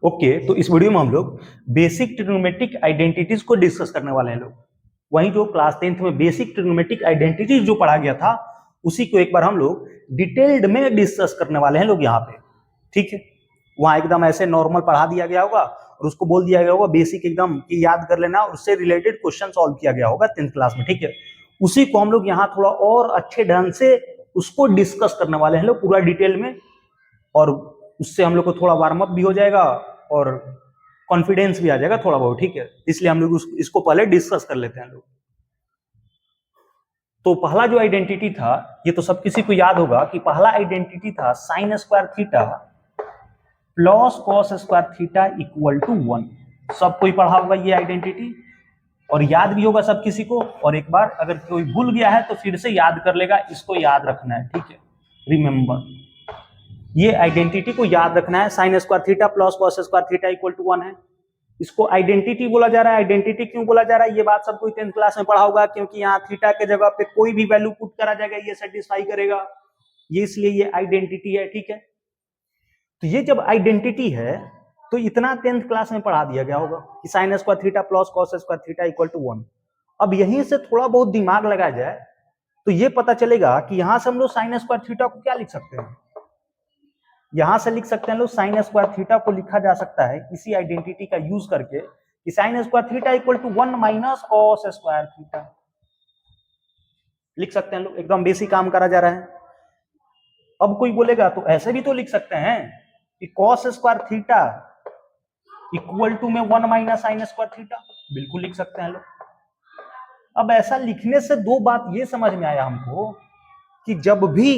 Okay, तो इस video में हम लोग बेसिक ट्रिग्नोमेट्रिक आइडेंटिटीज को डिस्कस करने वाले हैं लोग। वहीं जो क्लास 10th में बेसिक ट्रिग्नोमेट्रिक आइडेंटिटीज जो पढ़ा गया था उसी को एक बार हम लोग डिटेल्ड में डिस्कस करने वाले हैं लोग यहाँ पे। ठीक है, वहां एकदम ऐसे नॉर्मल पढ़ा दिया गया होगा और उसको बोल दिया गया होगा बेसिक एकदम कि याद कर लेना, उससे रिलेटेड क्वेश्चन सॉल्व किया गया होगा 10th क्लास में। ठीक है, उसी को हम लोग यहाँ थोड़ा और अच्छे ढंग से उसको डिस्कस करने वाले हैं लोग पूरा डिटेल में, और उससे हम लोग को थोड़ा वार्म अप भी हो जाएगा और कॉन्फिडेंस भी आ जाएगा थोड़ा बहुत। ठीक है, इसलिए हम लोग इसको पहले डिस्कस कर लेते हैं लोग। तो पहला जो आइडेंटिटी था, ये तो सब किसी को याद होगा कि पहला आइडेंटिटी था sine square theta plus cos square theta equal to 1। सब कोई पढ़ा होगा ये आइडेंटिटी और याद भी होगा सब किसी को। और एक बार अगर कोई भूल गया है तो फिर से याद कर लेगा, इसको याद रखना है। ठीक है, रिमेंबर, ये आइडेंटिटी को याद रखना है। Sine square theta plus cos square theta equal to 1 है। इसको आइडेंटिटी बोला जा रहा है। आइडेंटिटी क्यों बोला जा रहा है ये बात सब कोई 10th क्लास में पढ़ा होगा, क्योंकि यहाँ थीटा के जगह पे कोई भी वैल्यू पुट करा जाएगा ये सेटिस्फाई करेगा, ये इसलिए ये आइडेंटिटी है। ठीक है, तो ये जब आइडेंटिटी है तो इतना 10th क्लास में पढ़ा दिया गया होगा कि sine square theta plus cos square theta equal to 1। अब यहीं से थोड़ा बहुत दिमाग लगाया जाए तो ये पता चलेगा कि यहां से हम लोग साइन स्क्वायर थीटा को क्या लिख सकते हैं। यहां से लिख सकते हैं लोग साइन स्क्वायर थीटा को लिखा जा सकता है इसी आइडेंटिटी का यूज करके कि sine square theta equal to 1 minus cos square theta लिख सकते हैं लोग। एकदम बेसिक काम करा जा रहा है। अब कोई बोलेगा तो ऐसे भी तो लिख सकते हैं कि cos square theta equal to में 1 माइनस साइन स्क्वायर थीटा, बिल्कुल लिख सकते हैं लोग। अब ऐसा लिखने से दो बात ये समझ में आया हमको कि जब भी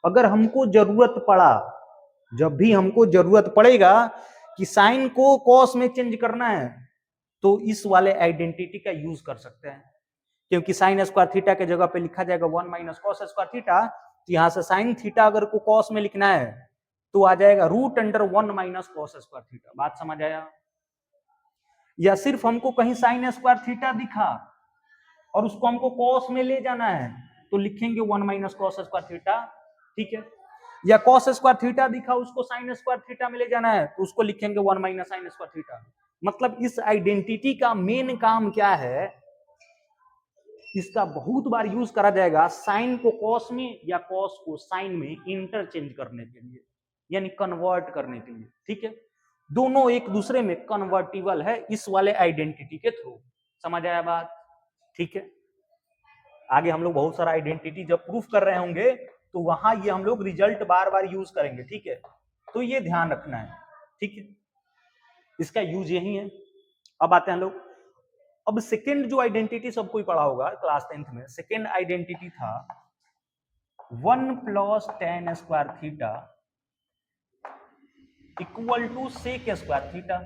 अगर हमको जरूरत पड़ा, जब भी हमको जरूरत पड़ेगा कि साइन को कॉस में चेंज करना है तो इस वाले आइडेंटिटी का यूज कर सकते हैं, क्योंकि साइन स्क्वायर थीटा के जगह पे लिखा जाएगा 1 माइनस कॉस स्क्वायर थीटा। तो यहां से साइन थीटा अगर को कॉस में लिखना है तो आ जाएगा root under 1 minus cos square theta. बात समझ आया? या सिर्फ हमको कहीं साइन स्क्वायर थीटा दिखा और उसको हमको कॉस में ले जाना है तो लिखेंगे 1 माइनस कॉस स्क्वायर थीटा। ठीक है, या कॉस स्क्वायर थीटा दिखा उसको साइन स्क्वायर थीटा में ले जाना है तो उसको लिखेंगे 1 माइनस साइन स्क्वायर थीटा। मतलब इस आइडेंटिटी का मेन काम क्या है, इसका बहुत बार यूज करा जाएगा साइन को कॉस में या कॉस को साइन में इंटरचेंज करने के लिए, यानी कन्वर्ट करने के लिए। ठीक है, दोनों एक दूसरे में कन्वर्टिबल है इस वाले आइडेंटिटी के थ्रू। समझ आया बात? ठीक है, आगे हम लोग बहुत सारा आइडेंटिटी जब प्रूफ कर रहे होंगे तो वहां ये हम लोग रिजल्ट बार बार यूज करेंगे। ठीक है, तो ये ध्यान रखना है। ठीक है, इसका यूज यही है। अब आते हैं लोग, अब सेकेंड जो आइडेंटिटी सब कोई पढ़ा होगा क्लास 10th में, सेकेंड आइडेंटिटी था 1 plus tan square theta equal to sec square theta.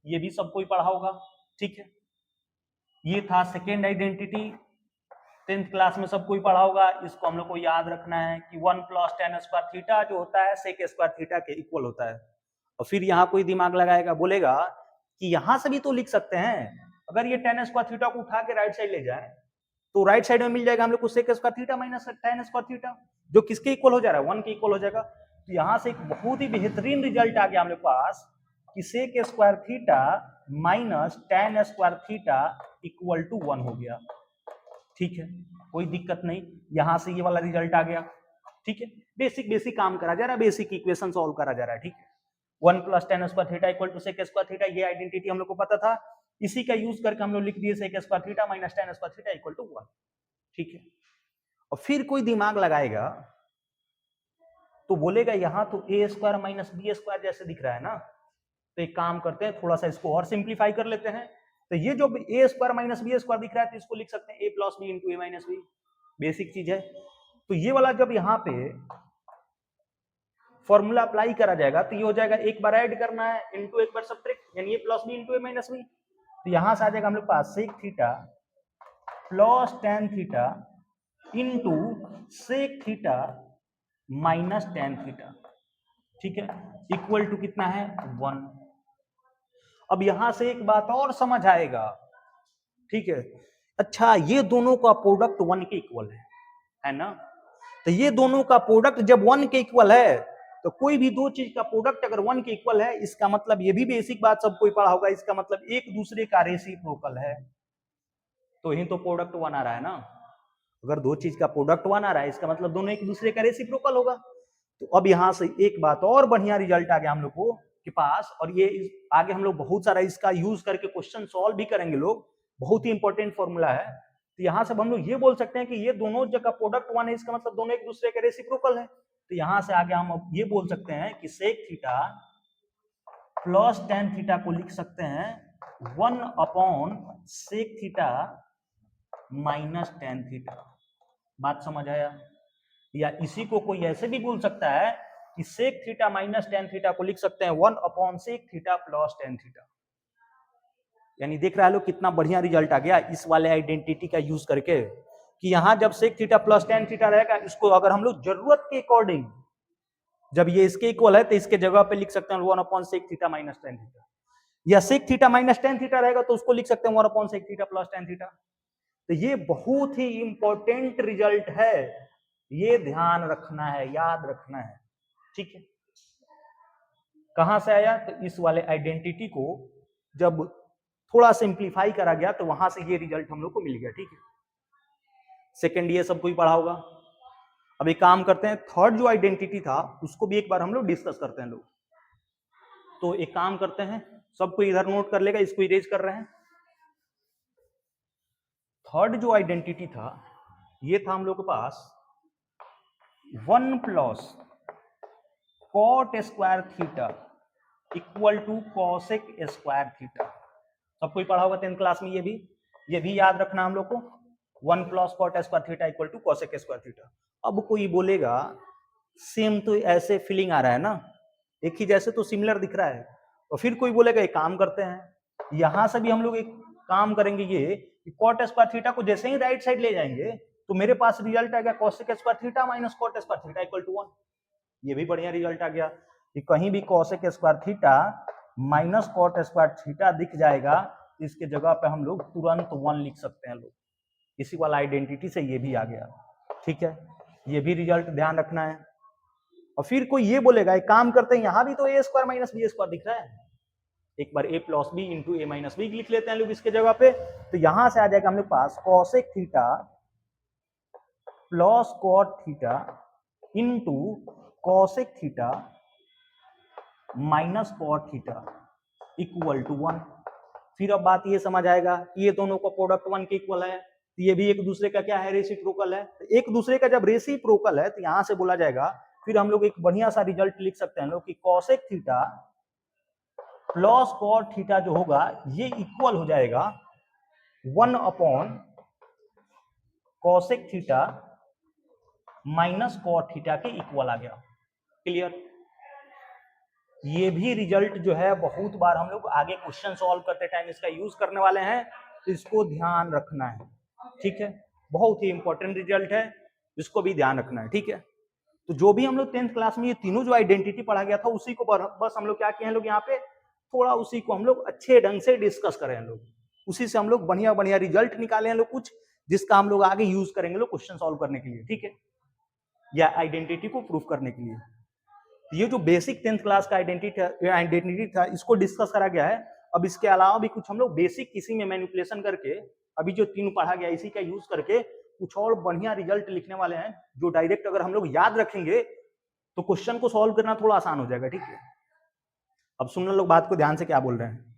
ये भी सब कोई पढ़ा होगा। ठीक है, ये था सेकेंड आइडेंटिटी, 10th क्लास में सब कोई पढ़ा होगा। इसको हम लोग को याद रखना है कि 1 प्लस टेन स्क्वायर थीटा जो होता है सेक स्क्वायर थीटा के इक्वल होता है। और फिर यहाँ कोई दिमाग लगाएगा, बोलेगा कि यहां से भी तो लिख सकते हैं, अगर ये टेन स्क्वायर थीटा को उठा के राइट साइड ले जाए तो राइट साइड में मिल जाएगा हम लोग को sec square theta minus tan square theta, जो किसके इक्वल हो जा रहा है, 1 के इक्वल हो जाएगा। तो यहां से एक बहुत ही बेहतरीन रिजल्ट आ गया हम लोग पास कि sec square theta minus tan square theta equal to 1 हो गया। ठीक है, कोई दिक्कत नहीं, यहां से ये वाला रिजल्ट आ गया। ठीक है, बेसिक बेसिक काम करा जा रहा है, बेसिक इक्वेशन सॉल्व करा जा रहा है। ठीक है, 1 plus tan square theta equal to sec square theta, ये आइडेंटिटी हम लोग को पता था। इसी का यूज करके हम लोग लिख दिए sec square theta minus tan square theta equal to 1। ठीक है, और फिर कोई दिमाग लगाएगा तो बोलेगा यहां तो ए स्क्वायर माइनस बी स्क्वायर जैसे दिख रहा है ना, तो एक काम करते हैं थोड़ा सा इसको और सिंप्लीफाई कर लेते हैं। तो ये जो ए स्क्वायर माइनस बी स्क्वायर दिख रहा है तो इसको लिख सकते हैं ए plus B into A minus B, basic चीज है। तो ये वाला जब यहाँ पे फॉर्मूला अप्लाई करा जाएगा तो ये हो जाएगा एक बार ऐड करना है इंटू एक बार सब्ट्रैक्ट, यानी A plus B into A minus B. तो यहां से आ जाएगा हम लोग पास sec theta plus tan theta into sec theta minus tan theta. ठीक है, इक्वल टू कितना है, 1। अब यहां से एक बात और समझ आएगा। ठीक है, अच्छा ये दोनों का प्रोडक्ट 1 के इक्वल है ना? तो ये दोनों का प्रोडक्ट जब 1 के इक्वल है तो कोई भी दो चीज का प्रोडक्ट अगर 1 के इक्वल है, इसका मतलब ये भी बेसिक बात सब कोई पढ़ा होगा, इसका मतलब एक दूसरे का रेसिप्रोकल है, तो ही तो प्रोडक्ट 1 आ रहा है ना। अगर दो चीज का प्रोडक्ट 1 आ रहा है, इसका मतलब दोनों एक दूसरे का रेसिप्रोकल होगा। तो अब यहां से एक बात और बढ़िया रिजल्ट आ गया हम लोग को के पास, और ये आगे हम लोग बहुत सारा इसका यूज करके क्वेश्चन सॉल्व भी करेंगे लोग, बहुत ही इंपॉर्टेंट फॉर्मूला है। तो यहां से हम लोग ये बोल सकते हैं कि ये दोनों जगह प्रोडक्ट 1 है, इसका मतलब दोनों एक दूसरे के रेसिप्रोकल है। तो यहां से आगे हम अब ये बोल सकते हैं कि sec theta plus tan theta को लिख सकते हैं 1 upon sec theta minus tan theta. बात समझ आया? या इसी को कोई ऐसे भी बोल सकता है कि sec theta minus tan theta को लिख सकते हैं 1 upon sec theta plus tan theta. यानी देख रहा है लोग कितना बढ़िया रिजल्ट आ गया इस वाले आइडेंटिटी का यूज करके, कि यहां जब sec theta plus tan theta रहेगा, इसको अगर हम लोग जरूरत के अकॉर्डिंग, जब ये इसके इक्वल है तो इसके जगह पे लिख सकते हैं 1 upon sec theta minus tan theta, या sec theta minus tan theta रहेगा तो उसको लिख सकते हैं 1 upon sec theta plus tan theta. तो ये बहुत ही इंपॉर्टेंट रिजल्ट है, ये ध्यान रखना है, याद रखना है, ठीक है। कहां से आया? तो इस वाले आइडेंटिटी को जब थोड़ा सिंप्लीफाई करा गया तो वहां से ये रिजल्ट हम लोग को मिल गया, ठीक है। सेकेंड ये सब कोई पढ़ा होगा। अब एक काम करते हैं, थर्ड जो आइडेंटिटी था उसको भी एक बार हम लोग डिस्कस करते हैं लोग। तो एक काम करते हैं, सबको इधर नोट कर लेगा, इसको इरेज कर रहे हैं। थर्ड जो आइडेंटिटी था ये था हम लोग के पास 1 plus cot square theta equal to cosec square theta. सब कोई पढ़ा होगा 10th क्लास में, ये भी याद रखना हम लोग को। 1 plus cot square theta equal to cosec square theta. अब कोई बोलेगा सेम तो ऐसे फीलिंग आ रहा है ना, एक ही जैसे तो सिमिलर दिख रहा है, तो फिर कोई बोलेगा एक काम करते हैं, यहां से भी हम लोग एक काम करेंगे, ये कॉट स्क्वायर थीटा को जैसे ही राइट साइड ले जाएंगे तो मेरे पास रिजल्ट आ गया cosec square theta minus cot square theta equal to 1। ये भी बढ़िया रिजल्ट आ गया कि कहीं भी cosec square theta minus cot square theta दिख जाएगा, इसके जगह पे हम लोग तुरंत 1 लिख सकते हैं लोग। इसी वाला आइडेंटिटी से ये भी आ गया, ठीक है। ये भी रिजल्ट ध्यान रखना है। और फिर कोई ये बोलेगा एक काम करते हैं, यहां भी तो ए स्क्वायर माइनस बी स्क्वायर दिख रहा है, एक बार ए plus B into A minus B लिख लेते हैं लोग इसके जगह पे। तो यहां से आ जाएगा हम लोग पास cosec theta plus cot theta into cosec theta minus cot theta equal to 1। फिर अब बात ये समझ आएगा कि ये दोनों का प्रोडक्ट 1 के इक्वल है, तो ये भी एक दूसरे का क्या है, रेसिप्रोकल है। तो एक दूसरे का जब रेसिप्रोकल है तो यहां से बोला जाएगा, फिर हम लोग एक बढ़िया सा रिजल्ट लिख सकते हैं लोग कि cosec theta plus cot theta जो होगा ये इक्वल हो जाएगा 1 upon cosec theta minus cot theta के इक्वल आ गया। क्लियर? ये भी रिजल्ट जो है बहुत बार हम लोग आगे क्वेश्चन सॉल्व करते टाइम इसका यूज करने वाले हैं, तो इसको ध्यान रखना है, ठीक है। बहुत ही इंपॉर्टेंट रिजल्ट है, इसको भी ध्यान रखना है, ठीक है। तो जो भी हम लोग 10th क्लास में ये तीनों जो आइडेंटिटी पढ़ा गया था उसी को बस हम लोग क्या किए हैं लोग, यहाँ पे थोड़ा उसी को हम लोग अच्छे ढंग से डिस्कस करें हैं लोग, उसी से हम लोग बढ़िया बढ़िया रिजल्ट निकाले हैं लोग कुछ, जिसका हम लोग आगे यूज करेंगे लोग क्वेश्चन सॉल्व करने के लिए, ठीक है, या आइडेंटिटी को प्रूव करने के लिए। ये जो बेसिक 10th क्लास का आइडेंटिटी था इसको डिस्कस करा गया है। अब इसके अलावा भी कुछ हम लोग बेसिक किसी में मैनिपुलेशन करके अभी जो तीनों पढ़ा गया इसी का यूज करके कुछ और बढ़िया रिजल्ट लिखने वाले हैं, जो डायरेक्ट अगर हम लोग याद रखेंगे तो क्वेश्चन को सॉल्व करना थोड़ा आसान हो जाएगा, ठीक है। अब सुनना लोग बात को ध्यान से, क्या बोल रहे हैं।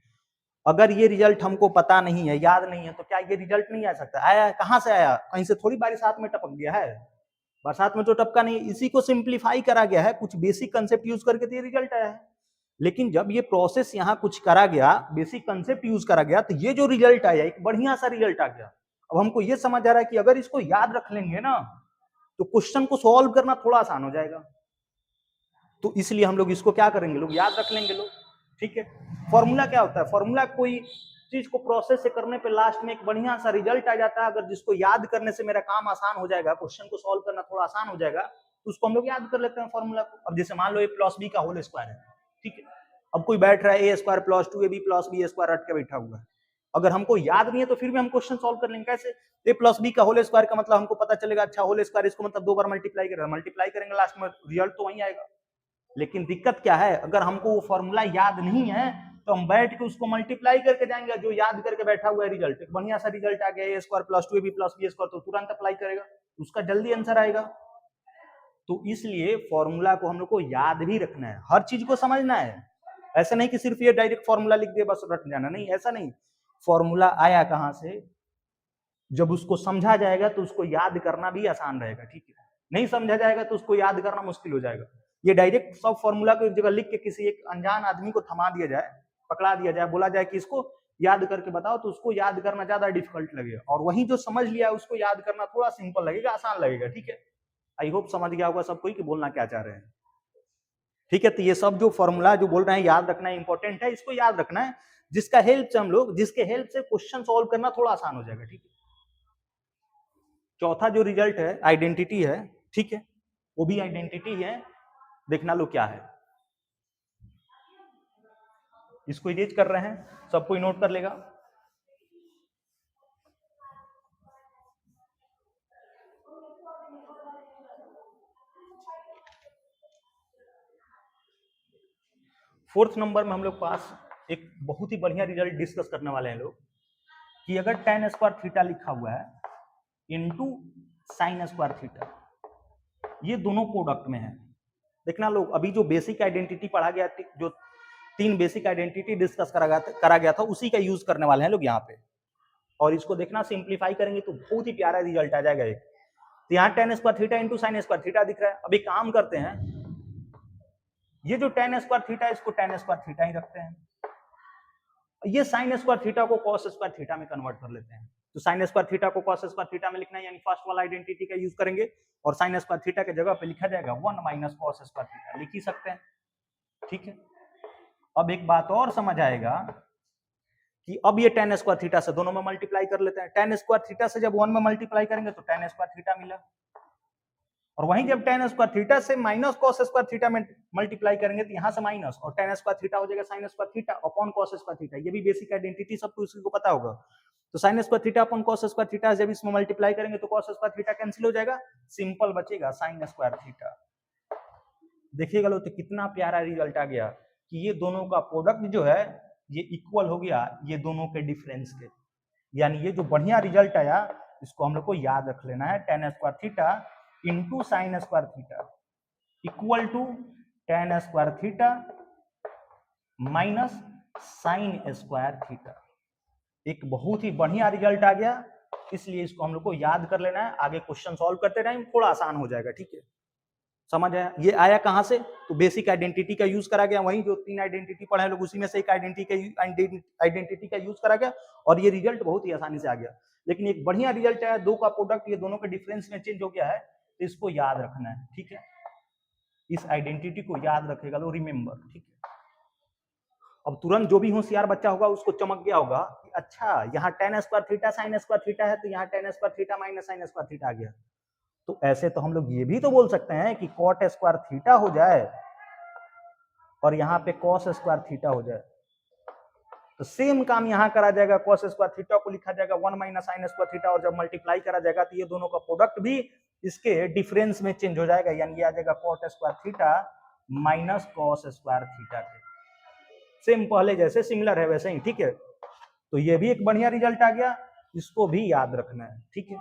अगर ये रिजल्ट हमको पता नहीं है, याद नहीं है, तो क्या ये रिजल्ट नहीं आ सकता? आया कहां से आया? कहीं से थोड़ी बारिश हाथ में टपक गया है, बरसात में तो टपका नहीं, इसी को सिंप्लीफाई करा गया है, कुछ बेसिक कंसेप्ट यूज करके तो ये रिजल्ट आया है। लेकिन जब ये प्रोसेस यहाँ कुछ करा गया, बेसिक कंसेप्ट यूज करा गया, तो ये जो रिजल्ट आया एक बढ़िया सा रिजल्ट आ गया। अब हमको ये समझ आ रहा है कि अगर इसको याद रख लेंगे ना तो क्वेश्चन को सॉल्व करना थोड़ा आसान हो जाएगा। तो इसलिए हम लोग इसको क्या करेंगे लोग, याद रख लेंगे लोग, ठीक है। फॉर्मूला क्या होता है? फॉर्मूला कोई चीज को प्रोसेस से करने पे लास्ट में एक बढ़िया सा रिजल्ट आ जाता है, अगर जिसको याद करने से मेरा काम आसान हो जाएगा, क्वेश्चन को सॉल्व करना थोड़ा आसान हो जाएगा, तो उसको हम लोग याद कर लेते हैं फॉर्मूला को। अब जैसे मान लो ए प्लस बी का होल स्क्वायर है, ठीक है। अब कोई बैठ रहा है A square plus 2ab plus B square रट के बैठा हुआ है, अगर हमको याद नहीं है तो फिर भी हम क्वेश्चन सॉल्व कर लेंगे। कैसे? ए प्लस बी का होल स्क्वायर का मतलब हमको पता चलेगा, अच्छा होल स्क्वायर इसको मतलब 2 बार मल्टीप्लाई करेंगे लास्ट में रिजल्ट तो वही आएगा। लेकिन दिक्कत क्या है, अगर हमको वो फॉर्मूला याद नहीं है तो हम बैठ के उसको मल्टीप्लाई करके जाएंगे, जो याद करके बैठा हुआ है रिजल्ट, एक बढ़िया सा रिजल्ट आ गया a square plus 2ab plus b square, तो तुरंत अप्लाई करेगा, उसका जल्दी आंसर आएगा। तो इसलिए फॉर्मूला को हम लोग को याद भी रखना है, हर चीज को समझना है। ऐसा नहीं कि सिर्फ ये डायरेक्ट फॉर्मूला लिख दे बस रट जाना, नहीं, ऐसा नहीं। फॉर्मूला आया कहां से, जब उसको समझा जाएगा तो उसको याद करना भी आसान रहेगा, ठीक है। नहीं समझा जाएगा तो उसको याद करना मुश्किल हो जाएगा। ये डायरेक्ट सब फॉर्मूला को एक जगह लिख के किसी एक अनजान आदमी को थमा दिया जाए, पकड़ा दिया जाए, बोला जाए कि इसको याद करके बताओ, तो उसको याद करना ज्यादा डिफिकल्ट लगेगा, और वही जो समझ लिया उसको याद करना थोड़ा सिंपल लगेगा, आसान लगेगा, ठीक है। आई होप समझ गया होगा सब कोई कि बोलना क्या चाह रहे हैं, ठीक है। तो ये सब जो फॉर्मूला जो बोल रहे हैं याद रखना इंपॉर्टेंट है, इसको याद रखना है, जिसका हेल्प से हम लोग, जिसके हेल्प से क्वेश्चन सॉल्व करना थोड़ा आसान हो जाएगा, ठीक है। चौथा जो रिजल्ट है आइडेंटिटी है, ठीक है, वो भी आइडेंटिटी है, देखना लो क्या है। इसको इरेज कर रहे हैं, सब कोई नोट कर लेगा। फोर्थ नंबर में हम लोग पास एक बहुत ही बढ़िया रिजल्ट डिस्कस करने वाले हैं लोग, कि अगर tan स्क्वायर थीटा लिखा हुआ है इनटू sin स्क्वायर थीटा, ये दोनों प्रोडक्ट में है। देखना लोग, अभी जो बेसिक आइडेंटिटी पढ़ा गया, जो 3 बेसिक आइडेंटिटी डिस्कस करा गया था, उसी का यूज करने वाले हैं लोग यहाँ पे। और इसको देखना, सिंप्लीफाई करेंगे तो बहुत ही प्यारा रिजल्ट आ जाएगा एक। तो यहाँ tan square theta into sin square theta दिख रहा है। अभी काम करते हैं, ये जो tan स्क्वायर थीटा है इसको tan स्क्वायर थीटा ही रखते हैं, ये sin स्क्वायर थीटा को cos स्क्वायर थीटा में कन्वर्ट कर लेते हैं। तो sin स्क्वायर थीटा को cos स्क्वायर थीटा में लिखना है, यानी फर्स्ट वाला आइडेंटिटी का यूज करेंगे, और sin स्क्वायर थीटा के जगह पे लिखा जाएगा 1 माइनस cos स्क्वायर थीटा, लिख ही सकते हैं, ठीक है। अब एक बात और समझ आएगा कि अब ये tan स्क्वायर थीटा से दोनों में मल्टीप्लाई कर लेते हैं। tan स्क्वायर थीटा से जब 1 में मल्टीप्लाई करेंगे तो tan स्क्वायर थीटा मिला, और वहीं जब tan स्क्वायर थीटा से माइनस cos स्क्वायर थीटा में मल्टीप्लाई करेंगे तो यहां से माइनस, और tan स्क्वायर थीटा हो जाएगा sin square theta upon cos square theta. ये भी बेसिक आइडेंटिटी सबको इसी को पता होगा। तो sin square theta upon cos square theta जब इसमें मल्टीप्लाई करेंगे तो cos स्क्वायर थीटा कैंसिल हो जाएगा, सिंपल बचेगा sin स्क्वायर थीटा। देखिएगा लोग, तो कितना प्यारा रिजल्ट आ गया कि ये दोनों का प्रोडक्ट जो है ये इक्वल हो गया ये दोनों के डिफरेंस के। यानी ये जो बढ़िया रिजल्ट आया इसको हम लोग को याद रख लेना है, tan square theta into sine square theta equal to tan square theta minus sine square theta. एक बहुत ही बढ़िया रिजल्ट आ गया, इसलिए इसको हम लोग को याद कर लेना है, आगे क्वेश्चन सॉल्व करते टाइम थोड़ा आसान हो जाएगा, ठीक है। समझ आया? ये आया कहां से, तो बेसिक आइडेंटिटी का यूज करा गया, वहीं जो 3 आइडेंटिटी पढ़े लोग उसी में से एक आइडेंटिटी का यूज करा गया, और ये रिजल्ट बहुत ही आसानी से आ गया। लेकिन एक बढ़िया रिजल्ट है, दो का प्रोडक्ट ये दोनों के डिफरेंस में चेंज हो गया है, तो इसको याद रखना है, ठीक है। इस आइडेंटिटी को याद रखेगा लो, रिमेंबर, ठीक है। अब तुरंत जो भी होशियार बच्चा होगा उसको चमक गया होगा कि अच्छा यहाँ tan square theta sin square theta है, तो यहाँ tan square theta minus sin square theta आ गया। तो ऐसे तो हम लोग ये भी तो बोल सकते हैं कि cot स्क्वायर थीटा हो जाए और यहाँ पे cos स्क्वायर थीटा हो जाए, तो सेम काम यहाँ करा जाएगा, cos स्क्वायर थीटा को लिखा जाएगा 1 माइनस sin स्क्वायर थीटा, और जब मल्टीप्लाई करा जाएगा तो ये दोनों का प्रोडक्ट भी इसके डिफरेंस में चेंज हो जाएगा, यानी ये आ जाएगा cot square theta minus cos square theta के। सेम पहले जैसे सिमिलर है वैसे ही, ठीक है। तो ये भी एक बढ़िया रिजल्ट आ गया, इसको भी याद रखना है, ठीक है,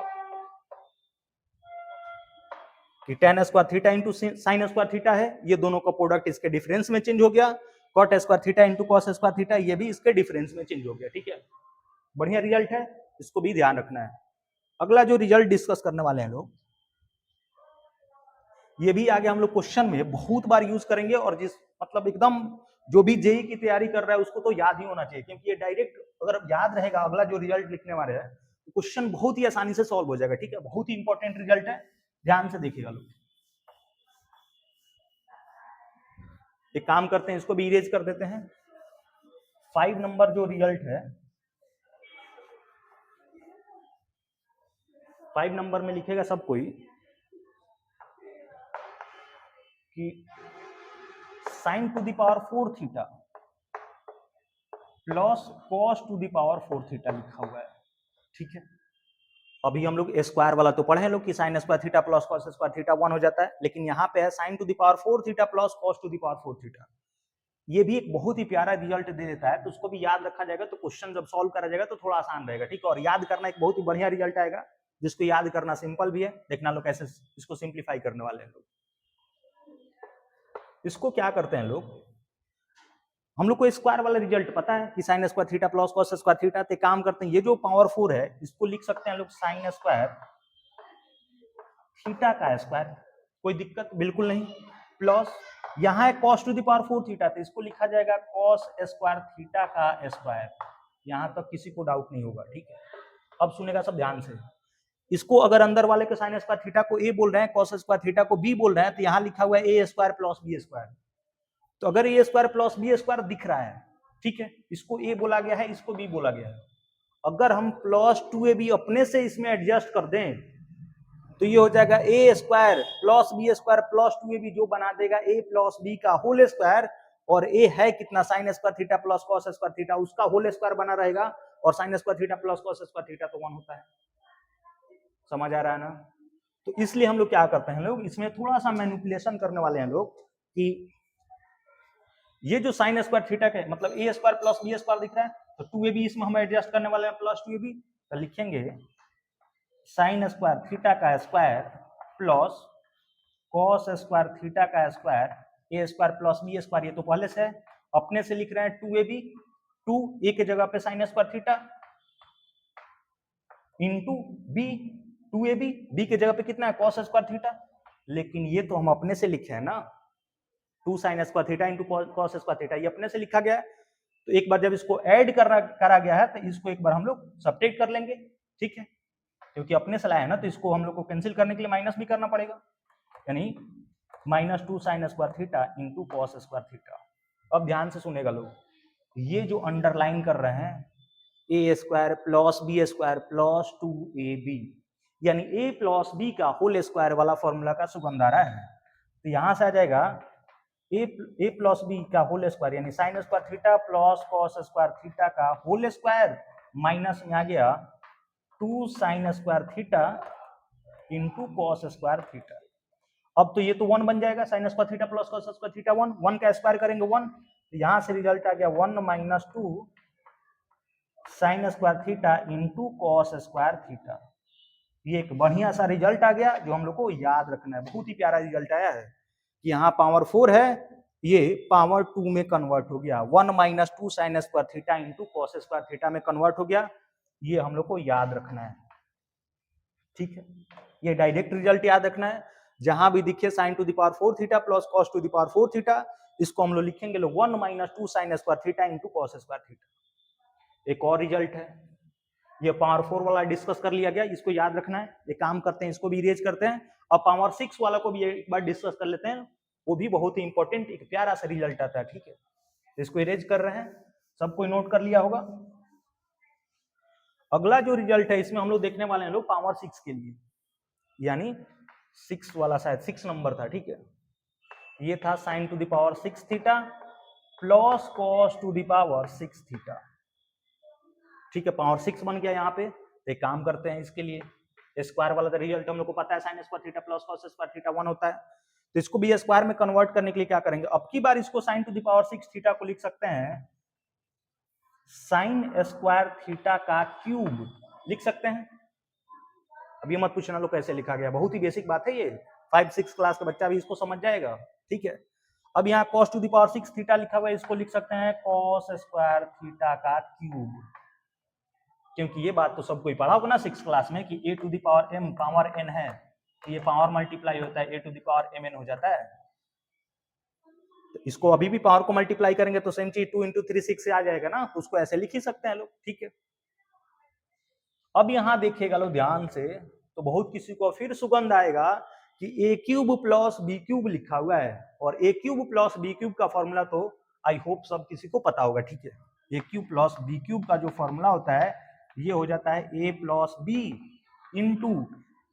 कि tan square theta into sine square theta है, ये दोनों का प्रोडक्ट इसके डिफरेंस में चेंज हो गया, cot square theta into cos square theta ये भी इसके डिफरेंस में चेंज हो गया, ठीक है। बढ़िया रिजल्ट है, इसको भी ध्यान रखना है। अगला जो रिजल्ट डिस्कस करने वाले हैं लोग, ये भी आगे हम लोग क्वेश्चन में बहुत बार यूज करेंगे, और जिस मतलब एकदम जो भी जेई की तैयारी कर रहा है उसको तो याद ही होना चाहिए, क्योंकि ये डायरेक्ट अगर याद रहेगा अगला जो रिजल्ट लिखने वाले हैं तो क्वेश्चन बहुत ही आसानी से सॉल्व हो जाएगा, ठीक है। बहुत ही इंपॉर्टेंट रिजल्ट है, ध्यान से देखिएगा लोग। एक काम करते हैं, इसको भी इरेज कर देते हैं। 5 नंबर जो रिजल्ट है, 5 नंबर में लिखेगा सब कोई कि sign to the power 4 theta plus cos to the power 4 theta लिखा हुआ है, ठीक है। अभी हम लोग स्क्वायर वाला तो पढ़े हैं लोग कि sine square theta plus cos square theta 1 हो जाता है, लेकिन यहाँ पे है sign to the power 4 theta plus cos to the power 4 theta. ये भी एक बहुत ही प्यारा रिजल्ट दे देता है, तो उसको भी याद रखा जाएगा, तो क्वेश्चन जब सॉल्व करा जाएगा तो थोड़ा आसान रहेगा, ठीक है। और याद करना एक बहुत ही बढ़िया रिजल्ट आएगा, जिसको याद करना सिंपल भी है। देखना लोग कैसे इसको सिंप्लीफाई करने वाले हैं लोग। इसको क्या करते हैं लोग, हम लोग को स्क्वायर वाला रिजल्ट पता है कि sine square theta plus cos square theta, तो काम करते हैं ये जो पावर 4 है इसको लिख सकते हैं लोग साइन स्क्वायर थीटा का स्क्वायर, कोई दिक्कत बिल्कुल नहीं, प्लस यहाँ है cos to the power 4 theta, तो इसको लिखा जाएगा cos स्क्वायर थीटा का स्क्वायर। यहाँ तक किसी को डाउट नहीं होगा, ठीक है। अब सुनेगा सब ध्यान से, इसको अगर अंदर वाले के साइन स्क्वायर थीटा को a बोल रहे हैं, cos स्क्वायर थीटा को b बोल रहे हैं, तो यहाँ लिखा हुआ है a square plus b square. तो अगर a square plus b square दिख रहा है, ठीक है, इसको a बोला गया है, इसको b बोला गया है, अगर हम प्लस 2ab अपने से इसमें एडजस्ट कर दें तो ये हो जाएगा A square plus B square plus 2ab, जो बना देगा a प्लस बी का होल स्क्वायर, और a है कितना sine square theta plus cos square theta, उसका होल स्क्वायर बना रहेगा, और sine square theta plus cos square theta तो 1 होता है। समझ आ रहा है ना? तो इसलिए हम लोग क्या करते हैं लोग, इसमें थोड़ा सा मैनिपुलेशन करने वाले हैं लोग, कि ये जो साइन स्क्वायर थीटा के मतलब ए स्क्वायर प्लस बी स्क्वायर दिख रहा है, तो 2ab इसमें हम एडजस्ट करने वाले हैं प्लस 2ab, तो लिखेंगे साइन स्क्वायर थीटा का square plus cos square theta का स्क्वायर, ए स्क्वायर प्लस बी स्क्वायर, ये तो पहले से है, अपने से लिख रहे हैं 2ab, 2 a के जगह पे sine square theta into b, 2ab, b के जगह पे कितना है कॉस स्क्वायर थीटा, लेकिन ये तो हम अपने से लिखे हैं ना, 2 sign square theta into cos square theta, ये अपने से लिखा गया है। तो एक बार जब इसको ऐड करा गया है तो इसको एक बार हम लोग सब्ट्रैक्ट कर लेंगे, ठीक है, क्योंकि अपने से लाया है ना, तो इसको हम लोग को कैंसिल करने के लिए माइनस भी करना पड़ेगा, यानी -2 sign square theta into cos square theta. अब ध्यान से सुनेगा लोग, ये जो अंडरलाइन कर रहे हैं A square plus B square plus 2ab, यानी a प्लस बी का होल स्क्वायर वाला फॉर्मूला का सुगंध आ रहा है, तो यहां से आ जाएगा a प्लस बी का होल स्क्वायर, यानी sign square theta plus cos square theta का होल स्क्वायर, माइनस में आ गया 2 sign square theta into cos square theta. अब तो ये तो 1 बन जाएगा, sign square theta plus cos square theta 1, 1 का स्क्वायर करेंगे 1, तो यहां से रिजल्ट आ गया 1 minus 2 sign square theta into cos square theta. ये एक बढ़िया सा रिजल्ट आ गया जो हम लोग को याद रखना है, बहुत ही प्यारा रिजल्ट आया है कि यहाँ पावर 4 है, ये पावर 2 में कन्वर्ट हो गया, 1 minus 2 sign square theta into cos square theta में कन्वर्ट हो गया, ये हम लोग को याद रखना है, ठीक है। ये डायरेक्ट रिजल्ट याद रखना है, जहां भी दिखे sign to the power 4 theta plus cos to the power 4 theta, इसको हम लोग लिखेंगे 1 minus 2 sign square theta into cos square theta. एक और रिजल्ट है, ये पावर 4 वाला डिस्कस कर लिया गया, इसको याद रखना है, ये काम करते हैं, इसको भी इरेज करते हैं। अब पावर 6 वाला को भी एक बार डिस्कस कर लेते हैं, वो भी बहुत ही इंपॉर्टेंट एक प्यारा सा रिजल्ट आता है, ठीक है। इसको इरेज कर रहे हैं, सबको नोट कर लिया होगा। अगला जो रिजल्ट है इसमें हम लोग देखने वाले हैं लोग पावर 6 के लिए, यानी 6 वाला शायद 6 नंबर था, ठीक है, ये था sign to the power 6 theta plus cos to the power 6 theta, ठीक है, पावर 6 बन गया यहाँ पे। एक काम करते हैं, इसके लिए स्क्वायर वाला रिजल्ट हम लोग को पता है, sine square theta plus cos square theta 1 होता है, तो इसको भी स्क्वायर में कन्वर्ट करने के लिए क्या करेंगे, अब की बार इसको sign to the power 6 theta को लिख सकते हैं साइन स्क्वायर थीटा का क्यूब, लिख सकते हैं। अब ये मत पूछना लोग कैसे लिखा गया, बहुत ही बेसिक बात है, ये 5-6 क्लास का बच्चा भी इसको समझ जाएगा, ठीक है। अब यहाँ cos to the power 6 theta लिखा हुआ है, इसको लिख सकते हैं cos स्क्वायर थीटा का क्यूब, क्योंकि ये बात तो सबको ही पढ़ा होगा ना 6 क्लास में कि a to the power m power n है, तो ये पावर मल्टीप्लाई होता है, a to the power mn हो जाता है। तो इसको अभी भी पावर को मल्टीप्लाई करेंगे तो सेम चीज 2 इंटू 3 6 से आ जाएगा ना, तो उसको ऐसे लिख ही सकते हैं लोग, ठीक है। अब यहां देखिएगा लोग ध्यान से, तो बहुत किसी को फिर सुगंध आएगा कि ए क्यूब प्लस बी क्यूब लिखा हुआ है, और ए क्यूब प्लस बी क्यूब का फॉर्मूला तो आई होप सब किसी को पता होगा, ठीक है। A cube plus B cube का जो फॉर्मूला होता है ये हो जाता है A plus B into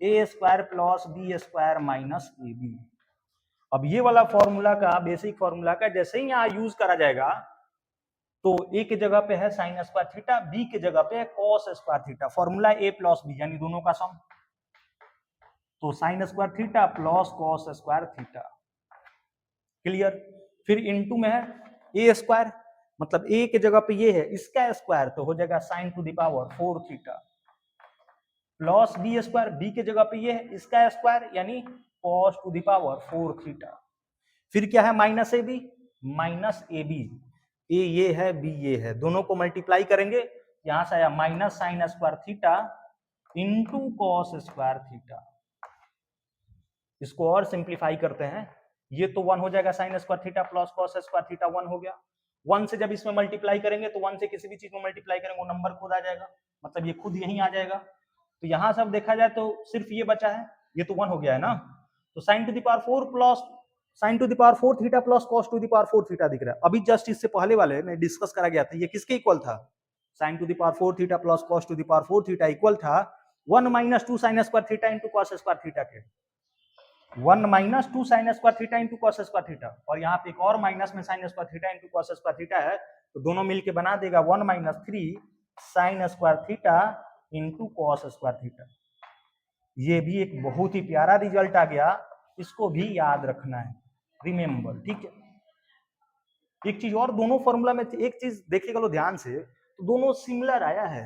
A square plus B square minus A B. अब ये वाला फॉर्मूला का बेसिक फॉर्मूला का जैसे ही यहाँ यूज करा जाएगा तो ए के जगह पे है साइन स्क्वायर थीटा, बी के जगह पे है कॉस स्क्वायर थीटा, फॉर्मूला ए प्लस बी यानी दोनों का सम। तो sign square theta plus cos square theta, clear. फिर इनटू में है ए स्क्वायर, मतलब ए के जगह पे ये है, इसका स्क्वायर तो हो जाएगा sine to the power 4 theta, plus B square, B के जगह पे ये है, इसका स्क्वायर यानी cos to the power 4 theta. फिर क्या है minus A B, minus A B, A ये है बी ये है, दोनों को मल्टीप्लाई करेंगे, यहां से आया minus sine square theta into cos square theta. इसको और सिंप्लीफाई करते हैं, ये तो 1 हो जाएगा sign square theta plus cos square theta 1 हो गया। 1 से जब इसमें मल्टीप्लाई करेंगे तो 1 से किसी भी चीज में मल्टीप्लाई करेंगे वो नंबर खुद आ जाएगा, मतलब ये खुद यहीं आ जाएगा। तो यहां सब देखा जाए तो सिर्फ ये बचा है, ये तो 1 हो गया है ना, तो sign to the power 4 plus sign to the power 4 theta plus cos to the power 4 theta दिख रहा है। अभी जस्ट इससे पहले वाले में डिस्कस करा गया था, ये किसके इक्वल था, sign to the power 4 theta plus cos to the power 4 theta equal था 1 minus 2 sign square theta into cos square theta के, 1 minus 2 sign square theta into cos square theta, और यहाँ पे एक और माइनस में sign square theta into cos square theta है, तो दोनों मिलके बना देगा 1 minus 3 sign square theta into cos square theta. ये भी एक बहुत ही प्यारा रिजल्ट आ गया, इसको भी याद रखना है, रिमेंबर, ठीक है। एक चीज और, दोनों फॉर्मूला में एक चीज देखिएगा लो ध्यान से, तो दोनों सिमिलर आया है।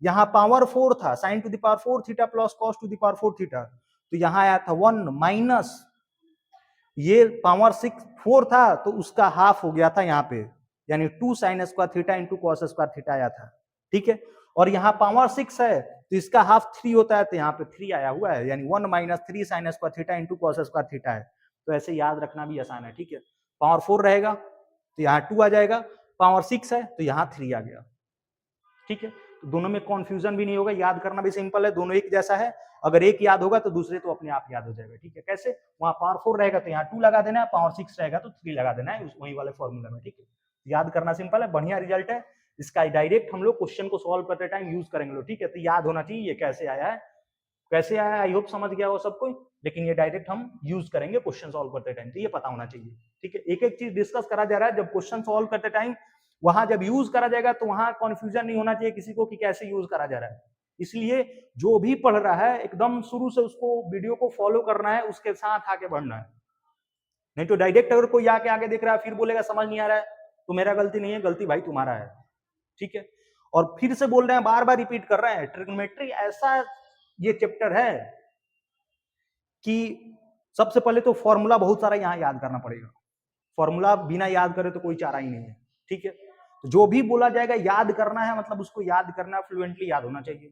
यहाँ पावर 4 था, sign to the power 4 theta plus cos to the power 4 theta, तो यहाँ आया था 1 माइनस ये पावर 4 था तो उसका हाफ हो गया था यहाँ पे, यानी 2 sign square theta into cos square theta आया था, ठीक है। और यहाँ पावर 6 है तो इसका हाफ 3 होता है, तो यहाँ पे 3 आया हुआ है, यानी 1 minus 3 sign square theta into cos square theta है। तो ऐसे याद रखना भी आसान है, ठीक है। पावर 4 रहेगा तो यहाँ 2 आ जाएगा, पावर 6 है तो यहाँ 3 आ गया, ठीक है। तो दोनों में कॉन्फ्यूजन भी नहीं होगा, याद करना भी सिंपल है, दोनों एक जैसा है, अगर एक याद होगा तो दूसरे तो अपने आप याद हो जाएगा, ठीक है। कैसे, वहां पावर 4 रहेगा तो यहाँ 2 लगा देना है, पावर 6 रहेगा तो 3 लगा देना है वही वाले फॉर्मूला में, ठीक है। याद करना सिंपल है, बढ़िया रिजल्ट है इसका, डायरेक्ट हम लोग क्वेश्चन को सॉल्व करते टाइम यूज करेंगे लोग, ठीक है। तो याद होना चाहिए ये कैसे आया है, कैसे आया है, आई होप समझ गया हो सब कोई, लेकिन ये डायरेक्ट हम यूज करेंगे क्वेश्चन सॉल्व करते टाइम, तो ये पता होना चाहिए, ठीक है। एक एक चीज डिस्कस करा जा रहा है, जब क्वेश्चन सॉल्व करते टाइम वहां जब यूज करा जाएगा तो वहां कंफ्यूजन नहीं होना चाहिए किसी को कि कैसे यूज करा जा रहा है। इसलिए जो भी पढ़ रहा है एकदम शुरू से उसको वीडियो को फॉलो करना है, उसके साथ आके बढ़ना है, नहीं तो डायरेक्ट अगर कोई आके आगे देख रहा है फिर बोलेगा समझ नहीं आ रहा है, तो मेरा गलती नहीं है, गलती भाई तुम्हारा है, ठीक है। और फिर से बोल रहे हैं, बार बार रिपीट कर रहे हैं, ट्रिग्नोमेट्री ऐसा ये चैप्टर है कि सबसे पहले तो फॉर्मूला बहुत सारा यहाँ याद करना पड़ेगा, फॉर्मूला बिना याद करे तो कोई चारा ही नहीं है, ठीक है। तो जो भी बोला जाएगा याद करना है, मतलब उसको याद करना, फ्लुएंटली याद होना चाहिए।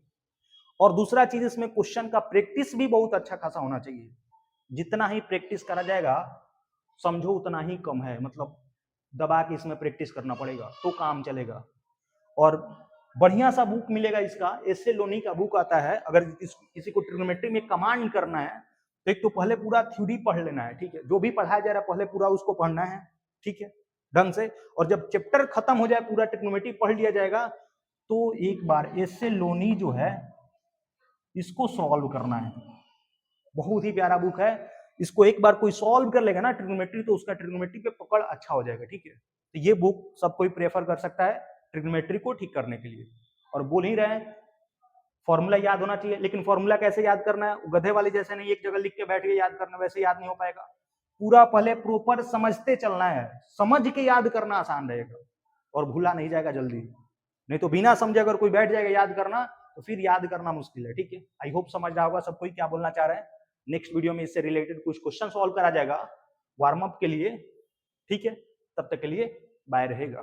और दूसरा चीज इसमें क्वेश्चन का प्रैक्टिस भी बहुत अच्छा खासा होना चाहिए, जितना ही प्रैक्टिस करा जाएगा समझो उतना ही कम है, मतलब दबा के इसमें प्रैक्टिस करना पड़ेगा तो काम चलेगा। और बढ़िया सा बुक मिलेगा इसका, एस.ए. लोनी का बुक आता है, अगर किसी को ट्रिग्नोमेट्री में कमांड करना है तो एक तो पहले पूरा थ्योरी पढ़ लेना है, ठीक है, जो भी पढ़ाया जा रहा है पहले पूरा उसको पढ़ना है, ठीक है, ढंग से। और जब चैप्टर खत्म हो जाए, पूरा ट्रिग्नोमेट्री पढ़ लिया जाएगा, तो एक बार एस.ए. लोनी जो है इसको सॉल्व करना है, बहुत ही प्यारा बुक है, इसको एक बार कोई सॉल्व कर लेगा ना ट्रिग्नोमेट्री, तो उसका ट्रिग्नोमेट्री पे पकड़ अच्छा हो जाएगा, ठीक है। तो ये बुक सब कोई प्रेफर कर सकता है ट्रिग्नोमेट्री को ठीक करने के लिए। और बोल ही रहे हैं फॉर्मूला याद होना चाहिए, लेकिन फॉर्मूला कैसे याद करना है, गधे वाले जैसे नहीं एक जगह लिख के बैठ के याद करना, वैसे याद नहीं हो पाएगा, पूरा पहले प्रॉपर समझते चलना है, समझ के याद करना आसान रहेगा और भूला नहीं जाएगा जल्दी, नहीं तो बिना समझे अगर कोई बैठ जाएगा याद करना तो फिर याद करना मुश्किल है, ठीक है। आई होप समझ रहा होगा सब कोई क्या बोलना चाह रहे हैं। नेक्स्ट वीडियो में इससे रिलेटेड कुछ क्वेश्चन सॉल्व करा जाएगा वार्म अप के लिए, ठीक है। तब तक के लिए बाय रहेगा।